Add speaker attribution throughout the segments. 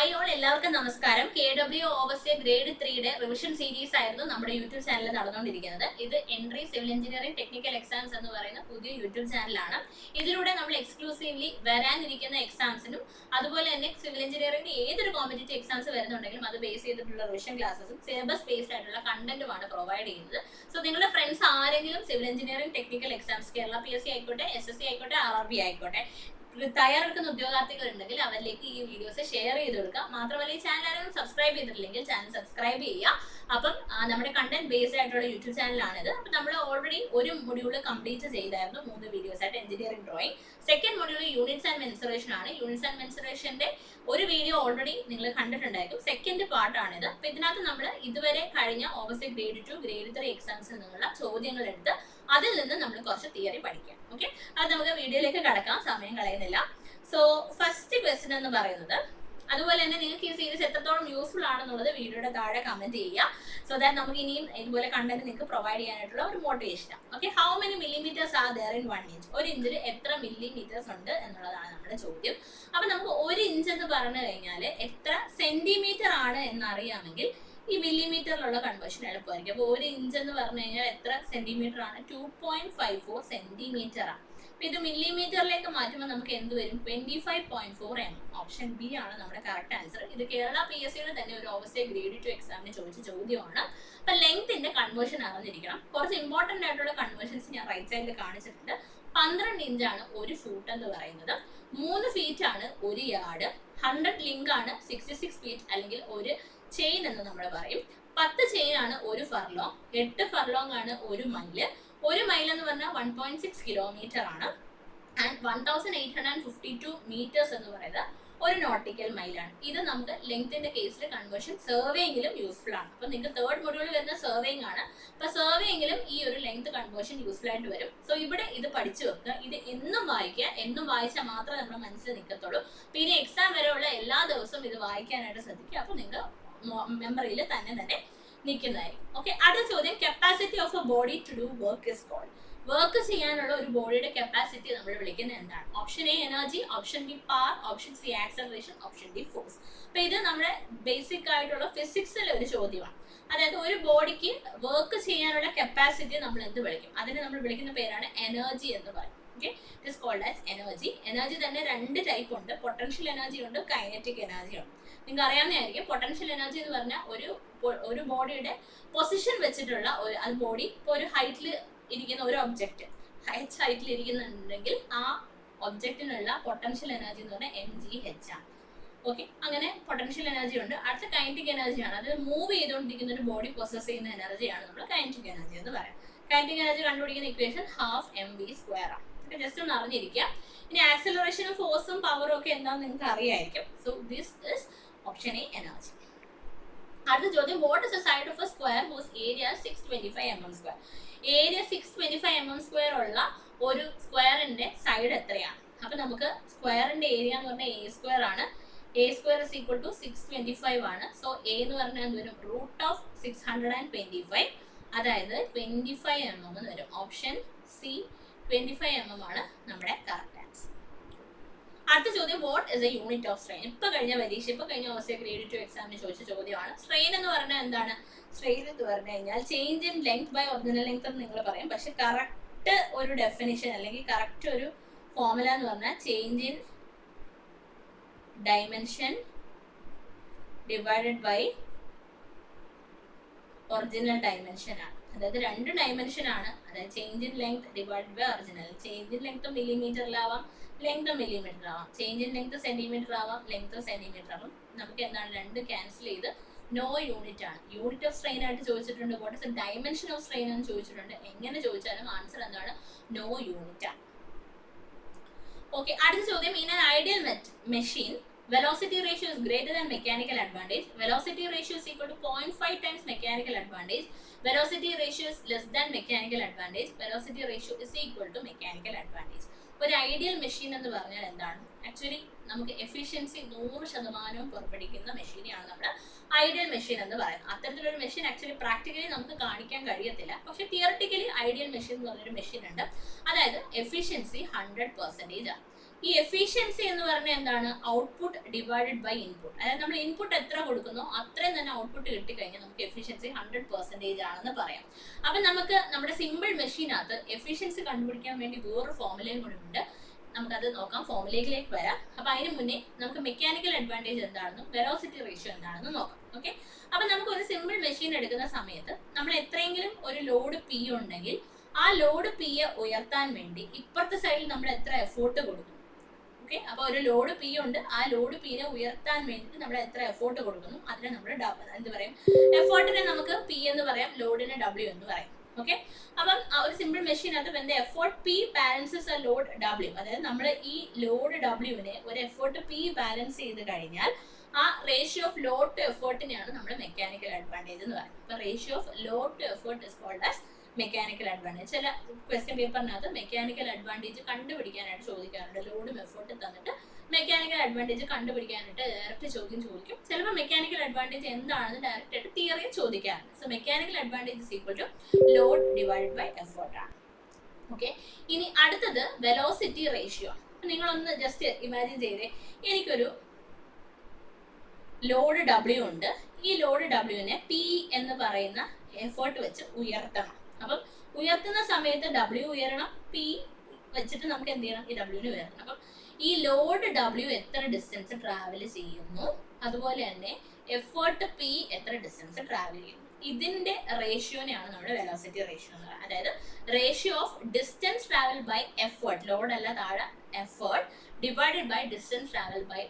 Speaker 1: Hi all, എല്ലാവർക്കും നമസ്കാരം. KW overseer grade 3 revision series ആയിരുന്നു നമ്മുടെ യൂട്യൂബ് ചാനലിൽ നടന്നുകൊണ്ടിരിക്കുന്നത്. ഇത് entry civil engineering technical exams എന്ന് പറയുന്ന പുതിയ യൂട്യൂബ് ചാനലാണ്. ഇതിലൂടെ നമ്മൾ എക്സ്ക്ലൂസീവ്ലി വരാനിരിക്കുന്ന എക്സാംസിനും അതുപോലെ തന്നെ സിവിൽ എഞ്ചിനീയറിംഗിന് ഏതൊരു കോമ്പറ്റേറ്റീവ് എക്സാംസ് വരുന്നുണ്ടെങ്കിലും അത് ബേസ് ചെയ്തിട്ടുള്ള റിവിഷൻ ക്ലാസ്സും സിലബസ് ബേസ്ഡ് ആയിട്ടുള്ള കണ്ടന്റുമാണ് പ്രൊവൈഡ് ചെയ്യുന്നത്. സോ നിങ്ങളുടെ ഫ്രണ്ട്സ് ആരെങ്കിലും civil engineering technical exams Kerala PSC ആയിക്കോട്ടെ, SSC ആയിക്കോട്ടെ, RRB ആയിക്കോട്ടെ തയ്യാറെടുക്കുന്ന ഉദ്യോഗാർത്ഥികൾ ഉണ്ടെങ്കിൽ അവരിലേക്ക് ഈ വീഡിയോസ് ഷെയർ ചെയ്ത് കൊടുക്കുക. മാത്രമല്ല ഈ ചാനൽ ആരെങ്കിലും സബ്സ്ക്രൈബ് ചെയ്തിട്ടില്ലെങ്കിൽ ചാനൽ സബ്സ്ക്രൈബ് ചെയ്യുക. അപ്പം നമ്മുടെ കണ്ടന്റ് ബേസ്ഡ് ആയിട്ടുള്ള യൂട്യൂബ് ചാനലാണിത്. അപ്പം നമ്മൾ ഓൾറെഡി ഒരു മൊഡ്യൂള് കംപ്ലീറ്റ് ചെയ്തായിരുന്നു, 3 വീഡിയോസ് ആയിട്ട് engineering drawing. Second module units and mensuration ആണ്. യൂണിറ്റ്സ് ആൻഡ് മെൻസുറേഷന്റെ ഒരു വീഡിയോ ഓൾറെഡി നിങ്ങൾ കണ്ടിട്ടുണ്ടായിരിക്കും. സെക്കൻഡ് പാർട്ടാണിത്. അപ്പൊ ഇതിനകത്ത് നമ്മൾ ഇതുവരെ കഴിഞ്ഞ ഓവർസിയർ ഗ്രേഡ് 2 ഗ്രേഡ് 3 എക്സാംസിൽ നിന്നുള്ള ചോദ്യങ്ങൾ എടുത്ത് അതിൽ നിന്ന് നമ്മൾ കുറച്ച് തിയറി പഠിക്കാം. ഓക്കെ, അത് നമുക്ക് വീഡിയോയിലേക്ക് കടക്കാം, സമയം കളയുന്നില്ല. സോ ഫസ്റ്റ് ക്വസ്റ്റ്യൻ എന്ന് പറയുന്നത്, അതുപോലെ തന്നെ നിങ്ങൾക്ക് ഈ സീരീസ് എത്രത്തോളം യൂസ്ഫുൾ ആണെന്നുള്ളത് വീഡിയോയുടെ താഴെ കമന്റ് ചെയ്യുക. സോ ദാറ്റ് നമുക്ക് ഇനിയും ഇതുപോലെ കണ്ടന്റ് നിങ്ങൾക്ക് പ്രൊവൈഡ് ചെയ്യാനായിട്ടുള്ള ഒരു motivation. Okay, how many millimetres are there in 1 inch? ഒരു ഇഞ്ചിൽ എത്ര മില്ലിമീറ്റേഴ്സ് ഉണ്ട് എന്നുള്ളതാണ് നമ്മുടെ ചോദ്യം. അപ്പൊ നമുക്ക് 1 ഇഞ്ച് എന്ന് പറഞ്ഞു കഴിഞ്ഞാൽ എത്ര സെന്റിമീറ്റർ ആണ് എന്നറിയാമെങ്കിൽ ഈ മില്ലിമീറ്ററിലുള്ള കൺവേർഷൻ എളുപ്പമായിരിക്കും. അപ്പോൾ 1 ഇഞ്ച് എന്ന് പറഞ്ഞു കഴിഞ്ഞാൽ എത്ര സെന്റിമീറ്റർ ആണ്? 2.54 സെന്റിമീറ്റർ ആണ്. അപ്പൊ ഇത് മില്ലിമീറ്ററിലേക്ക് മാറ്റുമ്പോൾ നമുക്ക് എന്ത് വരും? 25.4 mm. ഓപ്ഷൻ ബി ആണ് നമ്മുടെ കറക്റ്റ് ആൻസർ. ഇത് കേരള PSCയുടെ തന്നെ ഒരു ഓവർസിയർ ഗ്രേഡ് 2 എക്സാമിന് ചോദിച്ച ചോദ്യമാണ്. അപ്പൊ ലെങ്ത്തിന്റെ കൺവേർഷൻ അറിഞ്ഞിരിക്കണം. കുറച്ച് ഇമ്പോർട്ടന്റ് ആയിട്ടുള്ള കൺവേർഷൻസ് ഞാൻ റൈറ്റ് സൈഡിൽ കാണിച്ചിട്ടുണ്ട്. 12 ഇഞ്ചാണ് ഒരു ഫൂട്ട് എന്ന് പറയുന്നത്, 3 ഫീറ്റ് ആണ് ഒരു യാർഡ്, 100 ലിങ്ക് ആണ് 66 ഫീറ്റ് അല്ലെങ്കിൽ ഒരു ചെയിൻ എന്ന് നമ്മൾ പറയും. 10 ചെയിൻ ആണ് ഒരു ഫർലോങ്, 8 ഫർലോങ് ആണ് ഒരു മൈല്. ഒരു മൈൽ എന്ന് പറഞ്ഞാൽ 1.6 കിലോമീറ്റർ ആണ്. ആൻഡ് 1852 മീറ്റേഴ്സ് എന്ന് പറയുന്നത് ഒരു നോട്ടിക്കൽ മൈലാണ്. ഇത് നമുക്ക് ലെങ്ത്തിന്റെ കേസിൽ കൺവേർഷൻ സർവേയെങ്കിലും യൂസ്ഫുൾ ആണ്. അപ്പൊ നിങ്ങൾക്ക് തേർഡ് മൊഡ്യൂളിൽ വരുന്ന സർവേയിങ് ആണ്. അപ്പൊ സർവേയെങ്കിലും ഈ ഒരു ലെങ്ത് കൺവേർഷൻ യൂസ്ഫുൾ ആയിട്ട് വരും. സോ ഇവിടെ ഇത് പഠിച്ചു വെക്കുക. ഇത് എന്നും വായിക്കുക. എന്നും വായിച്ചാൽ മാത്രമേ നമ്മുടെ മനസ്സിൽ നിൽക്കത്തുള്ളൂ. പിന്നെ എക്സാം വരെയുള്ള എല്ലാ ദിവസവും ഇത് വായിക്കാനായിട്ട് ശ്രദ്ധിക്കുക. അപ്പൊ നിങ്ങൾ മെമ്മറിയിൽ തന്നെ നിൽക്കുന്നതായിരിക്കും. ഓക്കെ, അടുത്ത ചോദ്യം, capacity of a body to do work is called. Work ചെയ്യാനുള്ള ഒരു ബോഡിയുടെ കപ്പാസിറ്റി നമ്മൾ വിളിക്കുന്നത് എന്താണ്? Option A energy, option B power, option C acceleration, option D force. അപ്പൊ ഇത് നമ്മുടെ ബേസിക് ആയിട്ടുള്ള ഫിസിക്സിലെ ഒരു ചോദ്യമാണ്. അതായത് ഒരു ബോഡിക്ക് വർക്ക് ചെയ്യാനുള്ള കപ്പാസിറ്റി നമ്മൾ എന്ത് വിളിക്കും? അതിനെ നമ്മൾ വിളിക്കുന്ന പേരാണ് എനർജി എന്ന് പറയും. Okay, it is called as energy. Energy തന്നെ 2 ടൈപ്പ് ഉണ്ട്. പൊട്ടൻഷ്യൽ എനർജി ഉണ്ട്, കൈനറ്റിക് എനർജി ഉണ്ട്. നിങ്ങൾക്ക് അറിയാവുന്നതായിരിക്കും. പൊട്ടൻഷ്യൽ എനർജി എന്ന് പറഞ്ഞാൽ ഒരു ബോഡിയുടെ പൊസിഷൻ വെച്ചിട്ടുള്ള ഒരു ബോഡി ഇപ്പോൾ ഒരു ഹൈറ്റിൽ ഇരിക്കുന്ന ഒരു ഒബ്ജക്റ്റ് ഹൈറ്റിൽ ഇരിക്കുന്നുണ്ടെങ്കിൽ ആ ഒബ്ജക്റ്റിനുള്ള പൊട്ടൻഷ്യൽ എനർജി എന്ന് പറഞ്ഞാൽ mgh ആണ്. ഓക്കെ, അങ്ങനെ പൊട്ടൻഷ്യൽ എനർജി ഉണ്ട്. അടുത്ത കൈനറ്റിക് എനർജിയാണ്. അത് മൂവ് ചെയ്തുകൊണ്ടിരിക്കുന്ന ഒരു ബോഡി പൊസസ് ചെയ്യുന്ന എനർജിയാണ് നമ്മൾ കൈനറ്റിക് എനർജി എന്ന് പറയാം. കൈനറ്റിക് എനർജി കണ്ടുപിടിക്കുന്ന ഇക്വേഷൻ ½ ആണ്. ജസ്റ്റ് ഒന്ന് അറിഞ്ഞിരിക്കുക. ഇനി ആക്സിലറേഷനും ഫോഴ്സും പവറും ഒക്കെ എന്താണെന്ന് നിങ്ങൾക്ക് അറിയായിരിക്കും. So this is option A energy. അടുത്ത ചോദ്യം, what is the side of a square whose area 625 mm square? Area 625 mm square ഉള്ള ഒരു സ്ക്വയറിന്റെ സൈഡ് എത്രയാണ്? അപ്പൊ നമുക്ക് സ്ക്വയറിന്റെ ഏരിയ എന്ന് പറഞ്ഞാൽ a സ്ക്വയർ ആണ്. a square is equal to 625 ആണ്. സോ a എന്ന് പറഞ്ഞാൽ എന്ത് വരും? √625, അതായത് 25 mm എന്ന് വരും. ഓപ്ഷൻ സി 25 mm ആണ് നമ്മുടെ കറക്റ്റ് ആൻസർ. അടുത്ത ചോദ്യം, what is A unit of strain? ഇപ്പൊ കഴിഞ്ഞ ഓവർസിയർ ഗ്രേഡ് 2 എക്സാമിന് ചോദിച്ച ചോദ്യമാണ്. സ്ട്രെയിൻ എന്ന് പറഞ്ഞാൽ എന്താണ്? സ്ട്രെയിൻ എന്ന് പറഞ്ഞു കഴിഞ്ഞാൽ change in length by original length എന്ന് നിങ്ങൾ പറയും. പക്ഷെ കറക്റ്റ് ഒരു ഡെഫിനിഷൻ അല്ലെങ്കിൽ കറക്റ്റ് ഒരു ഫോർമുല എന്ന് പറഞ്ഞാൽ change in dimension divided by original dimension ആണ്. അതായത് 2 ഡയമെൻഷൻ ആണ്. അതായത് change in length divided by original. Change in length മില്ലിമീറ്ററിലാവാം, ലെങ്ത് മില്ലിമീറ്റർ ആവാം. ചേഞ്ച് ഇൻ ലെങ്ത് സെന്റിമീറ്റർ ആവാം, ലെങ്ത് സെന്റിമീറ്റർ ആവാം. നമുക്ക് എന്താണ് 2 ക്യാൻസൽ ചെയ്ത് നോ യൂണിറ്റ് ആണ്. യൂണിറ്റ് ഓഫ് സ്ട്രെയിൻ ആയിട്ട് ചോദിച്ചിട്ടുണ്ട്. What is dimension of strain എന്ന് ചോദിച്ചിട്ടുണ്ട്. എങ്ങനെ ചോദിച്ചാലും ആൻസർ എന്താണ്? നോ യൂണിറ്റ് ആണ്. ഓക്കെ, അടുത്ത ചോദ്യം, in an ideal machine velocity ratio is greater than mechanical advantage. Velocity ratio is equal to 0.5 times mechanical advantage. Velocity ratio is less than mechanical advantage. Velocity ratio is equal to mechanical advantage. ഒരു ideal machine എന്ന് പറഞ്ഞാൽ എന്താണ്? Actually നമുക്ക് efficiency 100% പുറപ്പെടുവിക്കുന്ന മെഷീനെയാണ് നമ്മുടെ ideal machine എന്ന് പറയുന്നത്. അത്തരത്തിലൊരു മെഷീൻ ആക്ച്വലി പ്രാക്ടിക്കലി നമുക്ക് കാണിക്കാൻ കഴിയത്തില്ല. പക്ഷെ തിയറട്ടിക്കലി ഐഡിയൽ മെഷീൻ എന്ന് പറഞ്ഞൊരു മെഷീൻ ഉണ്ട്. അതായത് എഫിഷ്യൻസി 100% ആണ്. ഈ എഫിഷ്യൻസി എന്ന് പറഞ്ഞാൽ എന്താണ്? Output divided by input. അതായത് നമ്മൾ ഇൻപുട്ട് എത്ര കൊടുക്കുന്നോ അത്രയും തന്നെ ഔട്ട്പുട്ട് കിട്ടിക്കഴിഞ്ഞാൽ നമുക്ക് എഫിഷ്യൻസി 100% ആണെന്ന് പറയാം. അപ്പൊ നമുക്ക് നമ്മുടെ സിമ്പിൾ മെഷീനകത്ത് എഫിഷ്യൻസി കണ്ടുപിടിക്കാൻ വേണ്ടി വേറൊരു ഫോർമുലയും കൂടി ഉണ്ട്. നമുക്കത് നോക്കാം, ഫോർമുലയിലേക്ക് വരാം. അപ്പൊ അതിന് മുന്നേ നമുക്ക് മെക്കാനിക്കൽ അഡ്വാൻറ്റേജ് എന്താണെന്നും വെലോസിറ്റി റേഷ്യോ എന്താണെന്നും നോക്കാം. ഓക്കെ, അപ്പൊ നമുക്ക് ഒരു സിമ്പിൾ മെഷീൻ എടുക്കുന്ന സമയത്ത് നമ്മൾ എത്രയെങ്കിലും ഒരു ലോഡ് പി ഉണ്ടെങ്കിൽ ആ ലോഡ് പി ഉയർത്താൻ വേണ്ടി ഇപ്പുറത്തെ സൈഡിൽ നമ്മൾ എത്ര എഫോർട്ട് കൊടുക്കുന്നു. ഓക്കെ, അപ്പൊ ഒരു ലോഡ് പി ഉണ്ട്, ആ ലോഡ് പിനെ ഉയർത്താൻ വേണ്ടി നമ്മൾ എത്ര എഫോർട്ട് കൊടുക്കുന്നു അതിനെ നമ്മൾ എന്ത് പറയും? എഫോർട്ടിനെ നമുക്ക് പി എന്ന് പറയാം, ലോഡിനെ ഡബ്ല്യു എന്ന് പറയാം. ഓക്കെ, അപ്പം ഒരു സിമ്പിൾ മെഷീനകത്ത് when effort P balances a load W, അതായത് നമ്മൾ ഈ ലോഡ് ഡബ്ല്യുവിനെ ഒരു എഫോർട്ട് പി ബാലൻസ് ചെയ്ത് കഴിഞ്ഞാൽ ആ റേഷ്യോ ഓഫ് ലോഡ് ടു എഫോർട്ടിനെയാണ് നമ്മൾ മെക്കാനിക്കൽ അഡ്വാൻറ്റേജ് എന്ന് പറയുന്നത്. അപ്പൊ ratio of load to effort is called as mechanical advantage. ചില ക്വസ്റ്റ്യൻ പേപ്പറിനകത്ത് മെക്കാനിക്കൽ അഡ്വാൻറ്റേജ് കണ്ടുപിടിക്കാനായിട്ട് ചോദിക്കാറുണ്ട്. ലോഡും എഫോർട്ടും തന്നിട്ട് മെക്കാനിക്കൽ അഡ്വാൻറ്റേജ് കണ്ടുപിടിക്കാനായിട്ട് ഡയറക്റ്റ് ചോദ്യം ചോദിക്കും. ചിലപ്പോൾ മെക്കാനിക്കൽ അഡ്വാൻറ്റേജ് എന്താണെന്ന് ഡയറക്റ്റ് ആയിട്ട് തിയറിയും ചോദിക്കാറുണ്ട്. So mechanical advantage is equal to load divided by effort ആണ്. ഓക്കെ, ഇനി അടുത്തത് വെലോസിറ്റി റേഷ്യോ. നിങ്ങളൊന്ന് ജസ്റ്റ് ഇമാജിൻ ചെയ്തേ, എനിക്കൊരു ലോഡ് ഡബ്ല്യു ഉണ്ട്. ഈ ലോഡ് ഡബ്ല്യുവിനെ പി എന്ന് പറയുന്ന എഫേർട്ട് വെച്ച് ഉയർത്തണം. അപ്പം ഉയർത്തുന്ന സമയത്ത് ഡബ്ല്യു ഉയരണം, പി വെച്ചിട്ട് നമുക്ക് എന്ത് ചെയ്യണം? ഈ ഡബ്ല്യുവിന് ഉയർത്തണം. അപ്പം ഈ ലോഡ് ഡബ്ല്യു എത്ര ഡിസ്റ്റൻസ് ട്രാവൽ ചെയ്യുന്നു, അതുപോലെ തന്നെ എഫേർട്ട് പി എത്ര ഡിസ്റ്റൻസ് ട്രാവൽ ചെയ്യുന്നു, ഇതിന്റെ റേഷ്യോനെയാണ് നമ്മുടെ വെലോസിറ്റി റേഷ്യോ എന്ന് പറയുന്നത്. അതായത് ratio of distance travel by effort, load അല്ല താഴെ, effort divided by distance travel by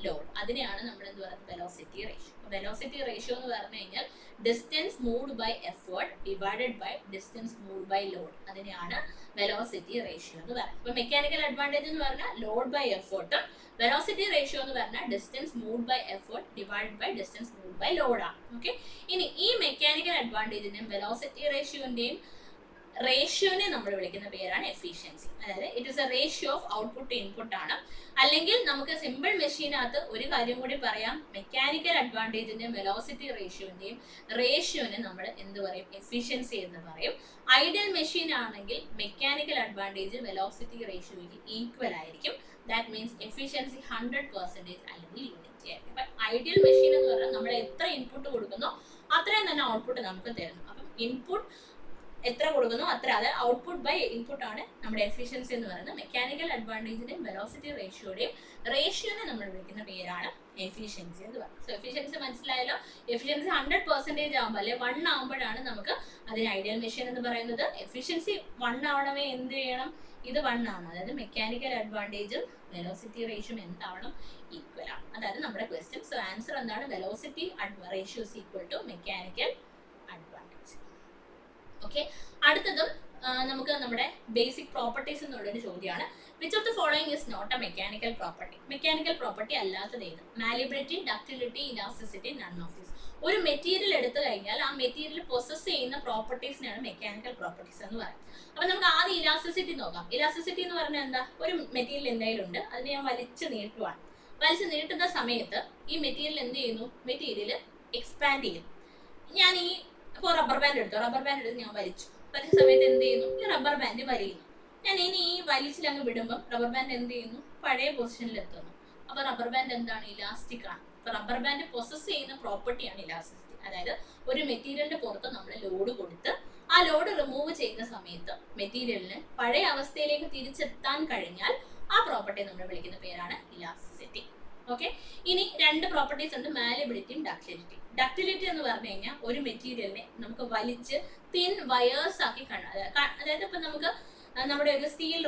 Speaker 1: load, അതിനെയാണ് നമ്മൾ എന്ത് പറയുന്നത്? Velocity ratio. വെലോസിറ്റി റേഷ്യോ എന്ന് പറഞ്ഞു കഴിഞ്ഞാൽ distance moved by effort divided by distance moved by load, അതിനെയാണ് വെലോസിറ്റി റേഷ്യോ എന്ന് പറയുന്നത്. ഇപ്പൊ മെക്കാനിക്കൽ അഡ്വാൻറ്റേജ് എന്ന് പറഞ്ഞാൽ ലോഡ് ബൈ എഫേർട്ടും, വെലോസിറ്റി റേഷ്യോ എന്ന് പറഞ്ഞാൽ distance moved by effort divided by distance moved by load ആണ്. ഓക്കെ, ഇനി ഈ മെക്കാനിക്കൽ അഡ്വാൻറ്റേജിന്റെയും വെലോസിറ്റി റേഷ്യോന്റെയും റേഷ്യോനെ നമ്മൾ വിളിക്കുന്ന പേരാണ് എഫിഷ്യൻസി. അതായത് it is A ratio of output input ആണ്. അല്ലെങ്കിൽ നമുക്ക് സിമ്പിൾ മെഷീനകത്ത് ഒരു കാര്യം കൂടി പറയാം, മെക്കാനിക്കൽ അഡ്വാൻറ്റേജിന്റെയും വെലോസിറ്റി റേഷ്യോന്റെയും റേഷ്യോനെ നമ്മൾ എന്ത് പറയും? എഫിഷ്യൻസി എന്ന് പറയും. ഐഡിയൽ മെഷീൻ ആണെങ്കിൽ മെക്കാനിക്കൽ അഡ്വാൻറ്റേജ് വെലോസിറ്റി റേഷ്യോയ്ക്ക് ഈക്വൽ ആയിരിക്കും. ദാറ്റ് മീൻസ് എഫിഷ്യൻസി 100% അല്ലെങ്കിൽ യൂണിറ്റി ആയിരിക്കും. അപ്പൊ ഐഡിയൽ മെഷീൻ എന്ന് പറഞ്ഞാൽ നമ്മൾ എത്ര ഇൻപുട്ട് കൊടുക്കുന്നോ അത്രയും തന്നെ ഔട്ട്പുട്ട് നമുക്ക് തരുന്നു. അപ്പം ഇൻപുട്ട് എത്ര കൊടുക്കുന്നു അത്ര, അത് ഔട്ട്പുട്ട് ബൈ ഇൻപുട്ട് ആണ് നമ്മുടെ എഫിഷ്യൻസി എന്ന് പറയുന്നത്. മെക്കാനിക്കൽ അഡ്വാൻറ്റേജിന്റെയും വെലോസിറ്റി റേഷ്യോയുടെയും റേഷ്യോനെ നമ്മൾ വിളിക്കുന്ന പേരാണ് എഫിഷ്യൻസി എന്ന് പറയുന്നത്. സോ എഫിഷ്യൻസി മനസ്സിലായല്ലോ. എഫിഷ്യൻസി 100% ആകുമ്പോൾ അല്ലെ 1 ആകുമ്പോഴാണ് നമുക്ക് അതിന് ഐഡിയൽ മെഷീൻ എന്ന് പറയുന്നത്. എഫിഷ്യൻസി 1 ആവണമേ എന്ത് ചെയ്യണം? ഇത് 1 ആണ്. അതായത് മെക്കാനിക്കൽ അഡ്വാൻറ്റേജും വെലോസിറ്റി റേഷ്യോയും എന്താവണം? ഈക്വൽ ആണ്. അതായത് നമ്മുടെ ക്വസ്റ്റ്യൻ. സോ ആൻസർ എന്താണ്? Velocity ratio is equal to mechanical advantage. Okay, അടുത്തതും നമുക്ക് നമ്മുടെ ബേസിക് പ്രോപ്പർട്ടീസ് എന്നുള്ളൊരു ചോദ്യമാണ്. Which of the following is not a mechanical property? Mechanical property അല്ലാത്തത് ഏത്? Malleability, ductility, elasticity, none of these. ഒരു മെറ്റീരിയൽ എടുത്തു കഴിഞ്ഞാൽ ആ മെറ്റീരിയൽ പൊസസ് ചെയ്യുന്ന പ്രോപ്പർട്ടീസിനാണ് മെക്കാനിക്കൽ പ്രോപ്പർട്ടീസ് എന്ന് പറയുന്നത്. അപ്പൊ നമുക്ക് ആദ്യം ഇലാസ്റ്റിസിറ്റി നോക്കാം. ഇലാസ്റ്റിസിറ്റി എന്ന് പറഞ്ഞാൽ എന്താ? ഒരു മെറ്റീരിയൽ എന്തായാലും ഉണ്ട്, അതിനെ ഞാൻ വലിച്ചു നീട്ടുവാണ്. വലിച്ചു നീട്ടുന്ന സമയത്ത് ഈ മെറ്റീരിയൽ എന്ത് ചെയ്യുന്നു? മെറ്റീരിയൽ എക്സ്പാൻഡ് ചെയ്യും. ഞാൻ ഈ ഇപ്പോൾ റബ്ബർ ബാൻഡ് എടുത്തു, റബ്ബർ ബാൻഡ് എടുത്ത് ഞാൻ വലിച്ച സമയത്ത് എന്ത് ചെയ്യുന്നു? ഈ റബ്ബർ ബാൻഡ് വലിയുന്നു. ഞാൻ ഇനി ഈ വലിച്ചിലങ്ങ് വിടുമ്പോൾ റബ്ബർ ബാൻഡ് എന്ത് ചെയ്യുന്നു? പഴയ പൊസിഷനിൽ എത്തുന്നു. അപ്പൊ റബ്ബർ ബാൻഡ് എന്താണ്? ഇലാസ്റ്റിക് ആണ്. അപ്പൊ റബ്ബർ ബാൻഡ് പൊസസ് ചെയ്യുന്ന പ്രോപ്പർട്ടിയാണ് ഇലാസ്റ്റിസിറ്റി. അതായത് ഒരു മെറ്റീരിയലിന്റെ പുറത്ത് നമ്മൾ ലോഡ് കൊടുത്ത് ആ ലോഡ് റിമൂവ് ചെയ്യുന്ന സമയത്ത് മെറ്റീരിയലിന് പഴയ അവസ്ഥയിലേക്ക് തിരിച്ചെത്താൻ കഴിഞ്ഞാൽ ആ പ്രോപ്പർട്ടി നമ്മൾ വിളിക്കുന്ന പേരാണ് ഇലാസ്റ്റിസിറ്റി. ഓക്കെ, ഇനി രണ്ട് പ്രോപ്പർട്ടീസ് ഉണ്ട്, മാലിബിലിറ്റിയും ഡക്റ്റിലിറ്റി. ഡക്റ്റിലിറ്റി എന്ന് പറഞ്ഞു കഴിഞ്ഞാൽ ഒരു മെറ്റീരിയലിനെ നമുക്ക് വലിച്ച് തിൻ വയേഴ്സ് ആക്കി കാണാം. അതായത് ഇപ്പൊ നമുക്ക് നമ്മുടെ ഒരു സ്റ്റീൽ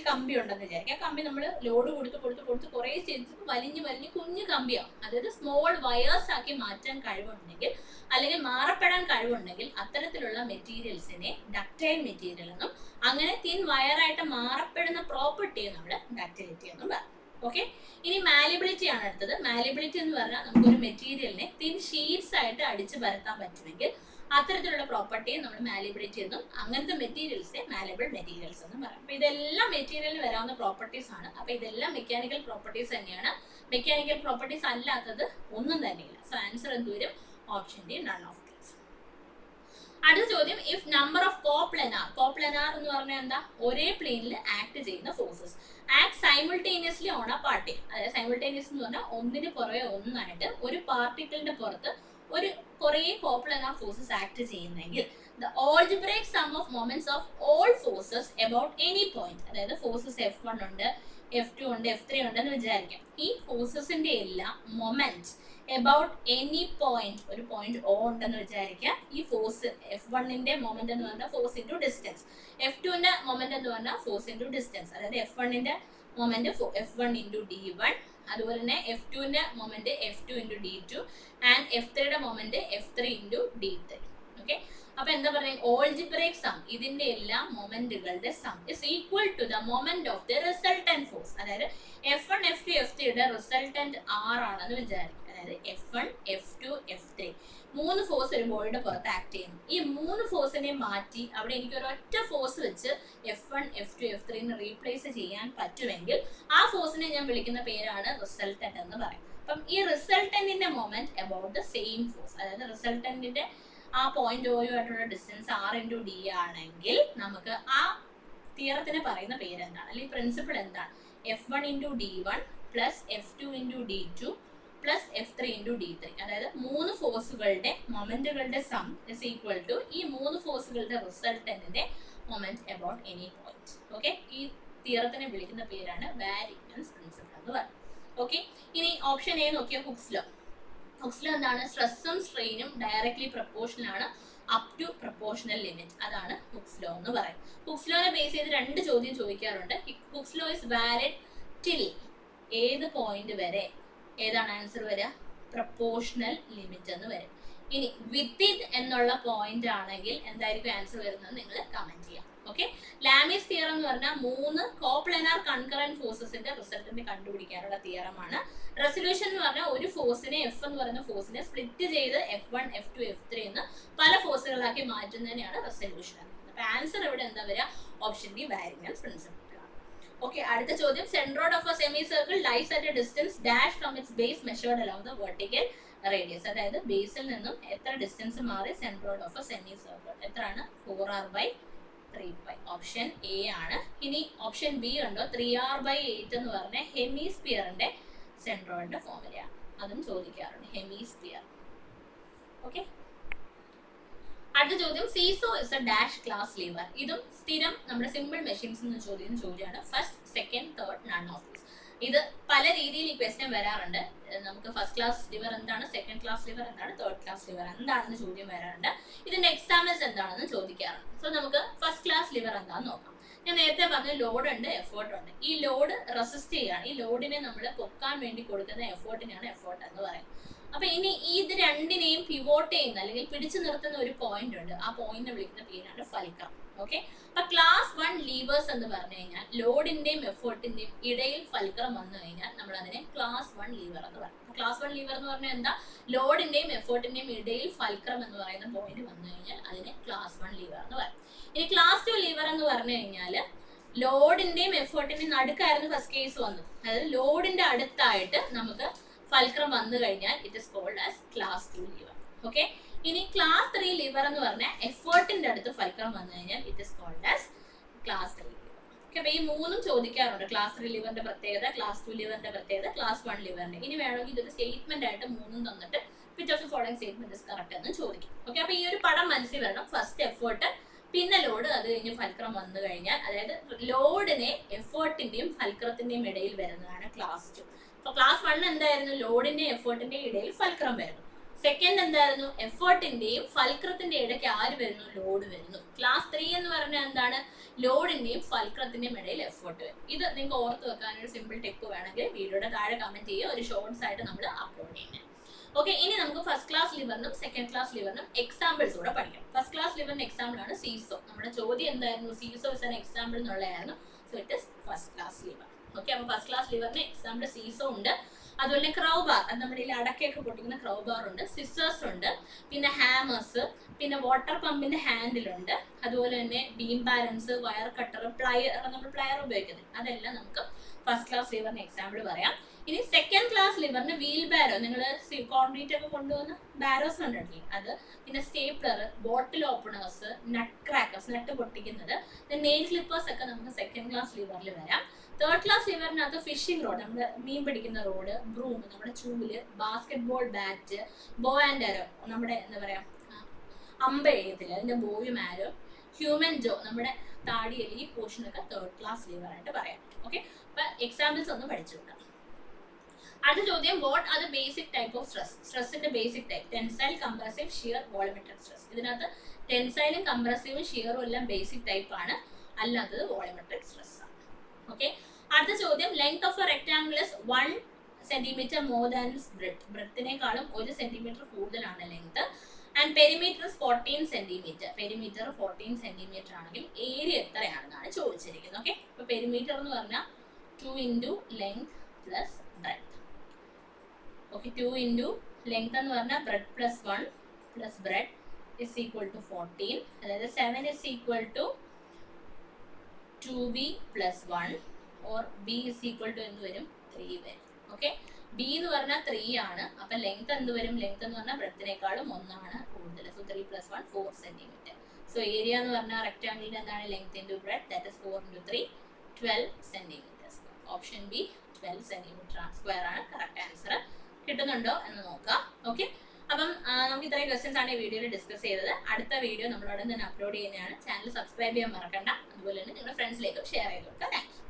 Speaker 1: കമ്പി ഉണ്ടെന്ന് വിചാരിക്കാം. ആ കമ്പി നമ്മൾ ലോഡ് കൊടുത്ത് കുറേ സ്റ്റേജ് വലിഞ്ഞ് കുഞ്ഞു കമ്പിയാവും. അതായത് സ്മോൾ വയേഴ്സ് ആക്കി മാറ്റാൻ കഴിവുണ്ടെങ്കിൽ അല്ലെങ്കിൽ മാറപ്പെടാൻ കഴിവുണ്ടെങ്കിൽ അത്തരത്തിലുള്ള മെറ്റീരിയൽസിനെ ഡക്റ്റൈൽ മെറ്റീരിയൽ എന്നും അങ്ങനെ തിൻ വയറായിട്ട് മാറപ്പെടുന്ന പ്രോപ്പർട്ടിയെ നമ്മൾ ഡക്റ്റിലിറ്റി എന്നും പറയും. ഓക്കെ, ഇനി മാലിബിലിറ്റി ആണ് അടുത്തത്. മാലിബിലിറ്റി എന്ന് പറഞ്ഞാൽ നമുക്കൊരു മെറ്റീരിയലിനെ തിൻ ഷീറ്റ്സ് ആയിട്ട് അടിച്ചു പരത്താൻ പറ്റുമെങ്കിൽ അത്തരത്തിലുള്ള പ്രോപ്പർട്ടിയെ നമ്മൾ മാലിബിലിറ്റി എന്നും അങ്ങനത്തെ മെറ്റീരിയൽസിനെ മാലിബിൾ മെറ്റീരിയൽസ് എന്നും പറയും. അപ്പൊ ഇതെല്ലാം മെറ്റീരിയലിന് വരാവുന്ന പ്രോപ്പർട്ടീസ് ആണ്. അപ്പൊ ഇതെല്ലാം മെക്കാനിക്കൽ പ്രോപ്പർട്ടീസ് തന്നെയാണ്. മെക്കാനിക്കൽ പ്രോപ്പർട്ടീസ് അല്ലാത്തത് ഒന്നും തന്നെയില്ല. സോ ആൻസർ എന്ത് വരും? Option D, none of these. അടുത്ത ചോദ്യം, ഇഫ് നമ്പർ ഓഫ് കോപ്ലനാർ എന്ന് പറഞ്ഞാൽ എന്താ, ഒരേ പ്ലെയിനിൽ ആക്ട് ചെയ്യുന്ന forces act simultaneously on A particle. അതായത് സൈമിൾട്ടേനിയസ് എന്ന് പറഞ്ഞാൽ ഒന്നിന് പുറകെ ഒന്നായിട്ട് ഒരു പാർട്ടിക്കിളിന്റെ പുറത്ത് ഒരു കുറേ കോപ്ലനാർ ഫോഴ്സസ് ആക്ട് ചെയ്യുന്നെങ്കിൽ the algebraic sum of moments of all forces about any point, അതായത് ഫോഴ്സസ് F1 ഉണ്ട്, F2 ഉണ്ട്, F3 ഉണ്ടെന്ന് വിചാരിക്കാം. ഈ ഫോഴ്സസിന്റെ എല്ലാം മൊമെന്റ് എബൌട്ട് എനി പോയിന്റ്, ഒരു പോയിന്റ് O ഉണ്ടെന്ന് വിചാരിക്കുക. ഈ ഫോഴ്സ് F1ന്റെ മൊമെന്റ് എന്ന് പറഞ്ഞാൽ ഫോഴ്സ് ഇൻറ്റു ഡിസ്റ്റൻസ്, F2ന്റെ മൊമെന്റ് എന്ന് പറഞ്ഞാൽ ഫോഴ്സ് ഇൻറ്റു ഡിസ്റ്റൻസ്. അതായത് F1ന്റെ മൊമെന്റ് F1 ഇൻറ്റു D1, അതുപോലെ തന്നെ F2ന്റെ moment F2 into D2 and F3യുടെ moment F3 into D3. Okay, അപ്പൊ എന്താ പറയുക, ഓൾജിബ്രൈക് സം, ഇതിന്റെ എല്ലാ മൊമെന്റുകളുടെ sum is equal to the moment of the resultant force. അതായത് F1 F2 F3യുടെ റിസൾട്ടന്റ് R ആണെന്ന് വിചാരിക്കും. അതായത് F1 F2 F3 മൂന്ന് ഫോഴ്സ് ഒരു ബോഡിയുടെ പുറത്ത് ആക്ട് ചെയ്യുന്നു. ഈ മൂന്ന് ഫോഴ്സിനെ മാറ്റി അവിടെ എനിക്ക് ഒരു ഒറ്റ ഫോഴ്സ് വെച്ച് F1 F2 F3 റീപ്ലേസ് ചെയ്യാൻ പറ്റുമെങ്കിൽ ആ ഫോഴ്സിനെ ഞാൻ വിളിക്കുന്ന പേരാണ് റിസൾട്ടന്റ് എന്ന് പറയും. അപ്പം ഈ റിസൾട്ടന്റിന്റെ moment about the same force, അതായത് റിസൾട്ടന്റിന്റെ ആ പോയിന്റ് ഓയുമായിട്ടുള്ള ഡിസ്റ്റൻസ് R ഇൻറ്റു D ആണെങ്കിൽ നമുക്ക് ആ തിയറത്തിന് പറയുന്ന പേര് എന്താണ്, അല്ലെങ്കിൽ പ്രിൻസിപ്പിൾ എന്താണ്, F1 into D1 plus F2 into D2 plus F3 into D3. അതായത് മൂന്ന് ഫോഴ്സുകളുടെ മൊമെന്റുകളുടെ സം ഇസ് ഈക്വൽ ടു ഈ മൂന്ന് ഫോഴ്സുകളുടെ റിസൾട്ടന്റിന്റെ moment about any point. Okay, ഈ തിയറത്തിനെ വിളിക്കുന്ന പേരാണ് വാരിയൻസ് പ്രിൻസിപ്പിൾ എന്ന് പറയുന്നത്. ഓക്കെ, ഇനി ഓപ്ഷൻ എ നോക്കിയാൽ ഹുക്സ് ലോ. ഹുക്സ് ലോ എന്താണ്, സ്ട്രെസ്സും സ്ട്രെയിനും ഡയറക്ട്ലി പ്രൊപ്പോർഷണൽ ആണ് അപ് ടു പ്രൊപ്പോർഷണൽ ലിമിറ്റ്. അതാണ് ഹുക്സ് ലോ എന്ന് പറയുന്നത്. ഹുക്സ് ലോനെ ബേസ് ചെയ്ത് രണ്ട് ചോദ്യം ചോദിക്കാറുണ്ട്. Hooks law is valid till ഏത് പോയിന്റ് വരെ, ഏതാണ് ആൻസർ വരിക, പ്രൊപ്പോർഷണൽ ലിമിറ്റ് എന്ന് വരും. ഇനി വിത്തിൻ എന്നുള്ള പോയിന്റ് ആണെങ്കിൽ എന്തായിരിക്കും ആൻസർ വരുന്നത് നിങ്ങൾ കമന്റ് ചെയ്യാം. ഓക്കെ, ലാമീസ് തിയറം എന്ന് പറഞ്ഞാൽ മൂന്ന് കോപ്ലനാർ കൺകറന്റ് ഫോഴ്സസിന്റെ റിസൾട്ടിനെ കണ്ടുപിടിക്കാനുള്ള തിയറമാണ്. റെസൊല്യൂഷൻ എന്ന് പറഞ്ഞാൽ ഒരു ഫോഴ്സിനെ F എന്ന് പറയുന്ന ഫോഴ്സിനെ സ്പ്ലിറ്റ് ചെയ്ത് F1 F2 F3 എന്ന് പല ഫോഴ്സുകളാക്കി മാറ്റുന്നതിനെയാണ് റെസൊല്യൂഷൻ. അപ്പൊ ആൻസർ ഇവിടെ എന്താ വരിക, option D variance principle. Okay, അടുത്ത ചോദ്യം, centroid of a semi circle lies at a distance dash from its base measured along the vertical radius. അതായത് ബേസിൽ നിന്നും എത്ര ഡിസ്റ്റൻസ് മാറി centroid of a semi circle എത്രയാണ്, 4r/3π. ഓപ്ഷൻ എ ആണ്. ഇനി ഓപ്ഷൻ ബി ഉണ്ടോ, 3r/8 എന്ന് പറഞ്ഞ ഹെമിസ്ഫിയറിന്റെ സെൻട്രോയിഡിന്റെ ഫോർമുലയാണ്. അതും ചോദിക്കാറുണ്ട്, ഹെമിസ്ഫിയർ. ഓക്കെ, അടുത്ത ചോദ്യം, seesaw is A dash class liver. ഇതും സ്ഥിരം നമ്മുടെ സിമ്പിൾ മെഷീൻസ് എന്ന് ചോദ്യമാണ്. First, second, third, none of these. ഇത് പല രീതിയിൽ ഈ ക്വസ്റ്റ്യൻ വരാറുണ്ട്. നമുക്ക് ഫസ്റ്റ് ക്ലാസ് ലിവർ എന്താണ്, സെക്കൻഡ് ക്ലാസ് ലിവർ എന്താണ്, തേർഡ് ക്ലാസ് ലിവർ എന്താണെന്ന് ചോദ്യം വരാറുണ്ട്. ഇതിന്റെ എക്സാമ്പിൾസ് എന്താണെന്ന് ചോദിക്കാറുണ്ട്. സോ നമുക്ക് ഫസ്റ്റ് ക്ലാസ് ലിവർ എന്താണെന്ന് നോക്കാം. ഞാൻ നേരത്തെ പറഞ്ഞ ലോഡ് ഉണ്ട്, എഫേർട്ട് ഉണ്ട്. ഈ ലോഡ് റെസിസ്റ്റ് ചെയ്യാണ്. ഈ ലോഡിനെ നമ്മൾ പൊക്കാൻ വേണ്ടി കൊടുക്കുന്ന എഫേർട്ടിനെയാണ് എഫേർട്ട് എന്ന് പറയുന്നത്. അപ്പൊ ഇനി ഇത് രണ്ടിനെയും പിവോട്ട് ചെയ്യുന്ന അല്ലെങ്കിൽ പിടിച്ചു നിർത്തുന്ന ഒരു പോയിന്റ് ഉണ്ട്. ആ പോയിന്റിനെ വിളിക്കുന്ന പേരാണ് ഫൽക്രം. ഓക്കെ, അപ്പൊ ക്ലാസ് 1 ലീവേഴ്സ് എന്ന് പറഞ്ഞു കഴിഞ്ഞാൽ ലോഡിന്റെയും എഫേർട്ടിന്റെയും ഇടയിൽ ഫൽക്രം വന്നു കഴിഞ്ഞാൽ നമ്മൾ അതിനെ ക്ലാസ് 1 ലീവർ എന്ന് പറയും. ക്ലാസ് 1 ലീവർ എന്ന് പറഞ്ഞാൽ എന്താ, ലോഡിന്റെയും എഫേർട്ടിന്റെയും ഇടയിൽ ഫൽക്രം എന്ന് പറയുന്ന പോയിന്റ് വന്നു കഴിഞ്ഞാൽ അതിനെ ക്ലാസ് 1 ലീവർ എന്ന് പറയും. ഇനി ക്ലാസ് 2 ലീവർ എന്ന് പറഞ്ഞു കഴിഞ്ഞാൽ ലോഡിന്റെയും എഫേർട്ടിന്റെയും നടുക്കായിരുന്നു ഫസ്റ്റ് കേസ് വന്നത്. അതായത് ലോഡിന്റെ അടുത്തായിട്ട് നമുക്ക് ഫൽക്രം വന്നു കഴിഞ്ഞാൽ it is called as class 2 lever. Okay, ഇനി ക്ലാസ് 3 ലീവർ എന്ന് പറഞ്ഞാൽ എഫേർട്ടിന്റെ അടുത്ത് ഫൽക്രം വന്നു കഴിഞ്ഞാൽ it is called as class 3 lever. Okay, അപ്പൊ ഈ മൂന്നും ചോദിക്കാറുണ്ട്. ക്ലാസ് 3 ലീവറിന്റെ പ്രത്യേകത, ക്ലാസ് 2 ലീവറിന്റെ പ്രത്യേകത, ക്ലാസ് 1 ലീവറിന്റെ. ഇനി വേണമെങ്കിൽ ഇതൊരു സ്റ്റേറ്റ്മെന്റ് ആയിട്ട് മൂന്നും തന്നിട്ട് which of the following statement is correct എന്ന് ചോദിക്കും. ഓക്കെ, അപ്പൊ ഈ ഒരു പടം മനസ്സിൽ വരണം. ഫസ്റ്റ് എഫേർട്ട്, പിന്നെ ലോഡ്, അത് കഴിഞ്ഞ് ഫൽക്രം വന്നു കഴിഞ്ഞാൽ, അതായത് ലോഡിനെ എഫേർട്ടിന്റെയും ഫൽക്രത്തിന്റെയും ഇടയിൽ വരുന്നതാണ് ക്ലാസ് 2. അപ്പൊ ക്ലാസ് 1 എന്തായിരുന്നു, ലോഡിന്റെയും എഫേർട്ടിന്റെയും ഇടയിൽ ഫൽക്രം വരുന്നു. സെക്കൻഡ് എന്തായിരുന്നു, എഫേർട്ടിന്റെയും ഫൽക്രത്തിന്റെ ഇടയ്ക്ക് ആര് വരുന്നു, ലോഡ് വരുന്നു. ക്ലാസ് 3 എന്ന് പറഞ്ഞാൽ എന്താണ്, ലോഡിന്റെയും ഫൽക്രത്തിന്റെയും ഇടയിൽ എഫേർട്ട് വരും. ഇത് നിങ്ങൾക്ക് ഓർത്ത് വെക്കാൻ ഒരു സിമ്പിൾ ടിപ്പ് വേണമെങ്കിൽ വീഡിയോയുടെ താഴെ കമന്റ് ചെയ്യുക. ഒരു ഷോർട്സ് ആയിട്ട് നമ്മൾ അപ്ലോഡ് ചെയ്യുന്നത്. ഓക്കെ, ഇനി നമുക്ക് ഫസ്റ്റ് ക്ലാസ് ലിവറിനും സെക്കൻഡ് ക്ലാസ് ലിവറിനും എക്സാമ്പിൾസ് കൂടെ പഠിക്കാം. ഫസ്റ്റ് ക്ലാസ് ലിവറിന്റെ എക്സാമ്പിൾ ആണ് സീസോ. നമ്മുടെ ചോദ്യം എന്തായിരുന്നു, സീസോ ഇസ് ആൻ എക്സാമ്പിൾ എന്നുള്ളതായിരുന്നു. So it is first class lever. Okay, അപ്പൊ ഫസ്റ്റ് ക്ലാസ് ലിവറിന് എക്സാമ്പിൾ സീസോ ഉണ്ട്. അതുപോലെ ക്രൗബാർ, അത് നമ്മുടെ ഈ അടക്കയൊക്കെ പൊട്ടിക്കുന്ന ക്രൗബാർ ഉണ്ട്, സിസേഴ്സ് ഉണ്ട്, പിന്നെ ഹാമേഴ്സ്, പിന്നെ വാട്ടർ പമ്പിന്റെ ഹാൻഡിൽ ഉണ്ട്, അതുപോലെ തന്നെ beam balance, wire cutter, player, നമ്മൾ പ്ലയർ ഉപയോഗിക്കുന്നത്, അതെല്ലാം നമുക്ക് ഫസ്റ്റ് ക്ലാസ് ലിവറിന് എക്സാമ്പിൾ പറയാം. ഇനി സെക്കൻഡ് ക്ലാസ് ലിവറിന് വീൽ ബാരോ, നിങ്ങൾ കോൺക്രീറ്റ് ഒക്കെ കൊണ്ടുവന്ന ബാരോസ് കണ്ടിട്ടില്ലേ അത്, പിന്നെ സ്റ്റേപ്ലർ, ബോട്ടിൽ ഓപ്പണേഴ്സ്, നട്ട് ക്രാക്കേഴ്സ്, നട്ട് പൊട്ടിക്കുന്നത്, നെയിൽ ക്ലിപ്പേഴ്സ് ഒക്കെ നമുക്ക് സെക്കൻഡ് ക്ലാസ് ലിവറിൽ വരാം. തേർഡ് ക്ലാസ് ലിവറിനകത്ത് ഫിഷിംഗ് റോഡ്, നമ്മുടെ മീൻ പിടിക്കുന്ന റോഡ്, ബ്രൂം, നമ്മുടെ ചൂല്, basket ball bat, bow and arrow, നമ്മുടെ എന്താ പറയാ അമ്പ എഴുതത്തില്ല അതിന്റെ ബോയും ആരോ, ഹ്യൂമൻ ജോ, നമ്മുടെ താടിയല്ലി, ഈ പോർഷനൊക്കെ തേർഡ് ക്ലാസ് ലിവർ ആയിട്ട് പറയാം. ഓക്കെ, അപ്പൊ എക്സാമ്പിൾസ് ഒന്ന് പഠിച്ചു നോക്കാം. അടുത്ത ചോദ്യം, what are the basic type of stress? സ്ട്രെസ്സിന്റെ basic type tensile, compressive, shear, volumetric stress. ഇതിനകത്ത് ടെൻസൈലും കംപ്രസീവും ഷിയറും എല്ലാം ബേസിക് ടൈപ്പ് ആണ്, അല്ലാത്തത് വോളിമെട്രിക് സ്ട്രെസ് ആണ്. ഓക്കെ, അടുത്ത ചോദ്യം, length of a rectangle is 1 centimetre more than breadth. ബ്രെഡ്ത്തിനേക്കാളും 1 സെന്റിമീറ്റർ കൂടുതലാണ് length. And perimeter 14 centimetre. Perimeter 14 centimetre ആണെങ്കിൽ ഏരിയ എത്രയാണെന്നാണ് ചോദിച്ചിരിക്കുന്നത്. ഓക്കെ, അപ്പൊ പെരിമീറ്റർ എന്ന് പറഞ്ഞാൽ 2 into length plus breadth. Okay, 2 into length എന്ന് പറഞ്ഞാൽ ബ്രെഡ് പ്ലസ് 1 പ്ലസ് ബ്രെഡ് ഇസ് ഈക്വൽ ടു 14. അതായത് 7 is equal to 2b plus 1 or b is equal to എന്ത് വരും 3 വരും. ഓക്കെ, b എന്ന് പറഞ്ഞാൽ 3 ആണ്, അപ്പൊ ലെങ്ത് എന്ത് വരും? ലെങ്ത് എന്ന് പറഞ്ഞാൽ ബ്രെഡ്ത്തിനേക്കാളും 1 ആണ് കൂടുതൽ. So 3 plus 1 4 centimetre. So area എന്ന് പറഞ്ഞാൽ റെക്ടാംഗിളിന്റെ എന്താണ്? Length into bread, that is 4 into 3 12 centimetre. Option B 12 centimetre square ആണ് കറക്റ്റ് ആൻസർ. കിട്ടുന്നുണ്ടോ എന്ന് നോക്കാം. ഓക്കെ, അപ്പം നമുക്ക് ഇത്രയും ക്വസ്റ്റ്യൻസ് ആണ് ഈ വീഡിയോയിൽ ഡിസ്കസ് ചെയ്തത്. അടുത്ത വീഡിയോ നമ്മളോട് തന്നെ അപ്ലോഡ് ചെയ്യുന്നതാണ്. ചാനൽ സബ്സ്ക്രൈബ് ചെയ്യാൻ മറക്കണ്ട. അതുപോലെ തന്നെ നിങ്ങളുടെ ഫ്രണ്ട്സിലേക്കും ഷെയർ ചെയ്ത് കൊടുക്കുക. താങ്ക്സ്.